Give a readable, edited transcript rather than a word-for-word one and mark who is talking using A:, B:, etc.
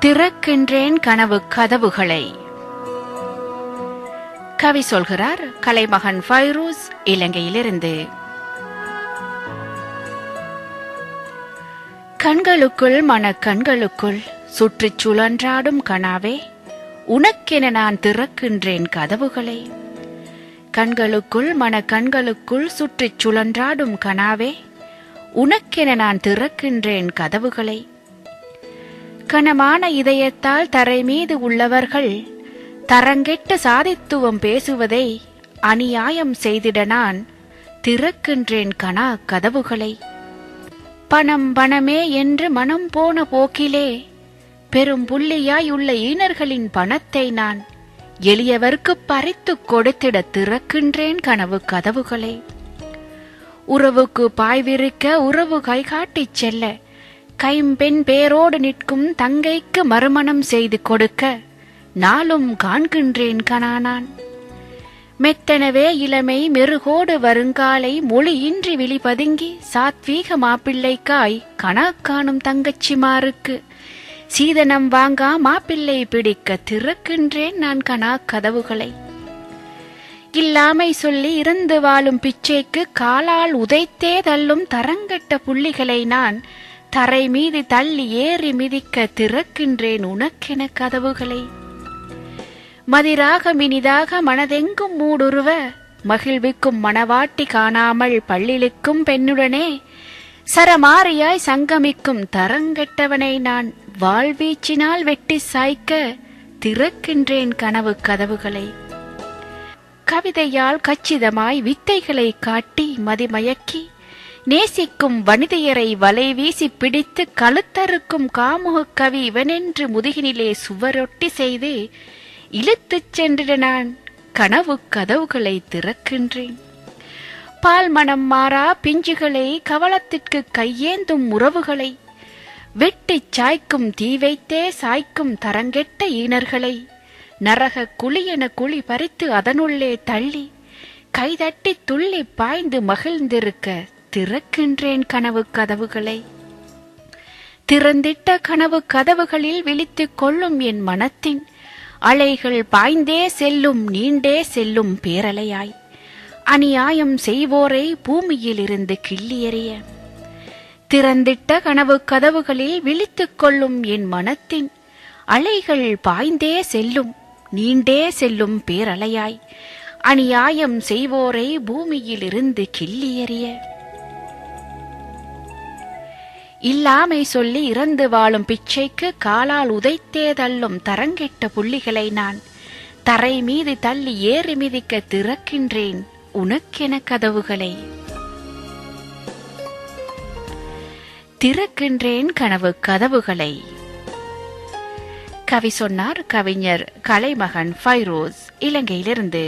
A: திறக்கின்றேன் கனவு கதவுகளை. கவி சொல்கிறார் கலைமகன் ஃபைரூஸ், இலங்கையிலிருந்து. கண்களுக்குள் மனக்கண்களுக்குள் சுற்றிச் சுழன்றாடும் கனாவே, உனக்கென நான் திறக்கின்றேன் கதவுகளை. கண்களுக்குள் மனக்கண்களுக்குள் சுற்றிச் சுழன்றாடும் கனாவே, உனக்கென நான் திறக்கின்றேன் கதவுகளை. கனமான இதயத்தால் தரை மீது உள்ளவர்கள் தரங்கெட்ட சாதித்துவம் பேசுவதை அநியாயம் செய்திட நான் திறக்கின்றேன் கனா கதவுகளை. பணம் பணமே என்று மனம் போன போக்கிலே பெரும் புள்ளியாய் உள்ள ஈனர்களின் பணத்தை நான் எளியவர்க்கு பறித்து கொடுத்திட திறக்கின்றேன் கனவு கதவுகளை. உறவுக்கு பாய்விரிக்க உறவு கைகாட்டிச் செல்ல கைம்பெண் பேரோடு நிற்கும் தங்கைக்கு மறுமணம் செய்து கொடுக்க நாளும் காண்கின்றேன் கனானான். மெத்தனவே இளமை மெருகோடு வருங்காலை மொழியின்றி விழிபதுங்கி சாத்வீக மாப்பிள்ளைக்காய் கனா காணும் தங்கச்சிமாருக்கு சீதனம் வாங்கா மாப்பிள்ளை பிடிக்க திறக்கின்றேன் நான் கனா கதவுகளை. இல்லாமை சொல்லி இருந்து வாழும் பிச்சைக்கு காலால் உதைத்தே தள்ளும் தரங்கட்ட புள்ளிகளை நான் தரை மீது தள்ளி ஏறி மிதிக்க திறக்கின்றேன் உனக்கென கதவுகளை. மதிராக மினிதாக மனதெங்கும் மூடுருவ மகிழ்விக்கும் மணவாட்டி காணாமல் பள்ளிலுக்கும் பெண்ணுடனே சரமாரியாய் சங்கமிக்கும் தரங்கெட்டவனை நான் வாழ்வீச்சினால் வெட்டி சாய்க்க திறக்கின்றேன் கனவு கதவுகளை. கவிதையால் கச்சிதமாய் வித்தைகளை காட்டி மதிமயக்கி நேசிக்கும் வனிதையரை வலை வீசி பிடித்து கழுத்தறுக்கும் காமுக கவி இவனென்று முதுகினிலே சுவரொட்டி செய்து இழுத்துச் சென்றிட நான் கனவு கதவுகளை திறக்கின்றேன். பால் மனம் மாறா பிஞ்சுகளை கவலத்திற்கு கையேந்தும் உறவுகளை வெட்டிச் சாய்க்கும் தீ வைத்தே சாய்க்கும் தரங்கெட்ட ஈனர்களை நரக குழியென குழி பறித்து அதனுள்ளே தள்ளி கைதட்டி துள்ளி பாய்ந்து மகிழ்ந்திருக்க திறக்கின்றேன் கனவு கதவுகளை. திறந்திட்ட கனவு கதவுகளில் விழித்துக் கொள்ளும் என் மனத்தின் அலைகள் பாய்ந்தே செல்லும் நீண்டே செல்லும் பேரலையாய் அநியாயம் செய்வோரை பூமியில் இருந்து கிள்ளி எறிய. திறந்திட்ட கனவு கதவுகளில் விழித்துக் கொள்ளும் என் மனத்தின் அலைகள் பாய்ந்தே செல்லும் நீண்டே செல்லும் பேரலையாய் அநியாயம் செய்வோரை பூமியில் இருந்து கிள்ளி எறிய. இல்லாமை சொல்லி இறந்து வாழும் பிச்சைக்கு காலால் உதைத்தே தள்ளும் தரங்கெட்ட புள்ளிகளை நான் தரை மீது தள்ளி ஏறி மிதிக்க திறக்கின்றேன் உனக்கென கதவுகளை. திறக்கின்றேன் கனவு கதவுகளை. கவி சொன்னார் கவிஞர் கலைமகன் ஃபைரோஸ், இலங்கையிலிருந்து.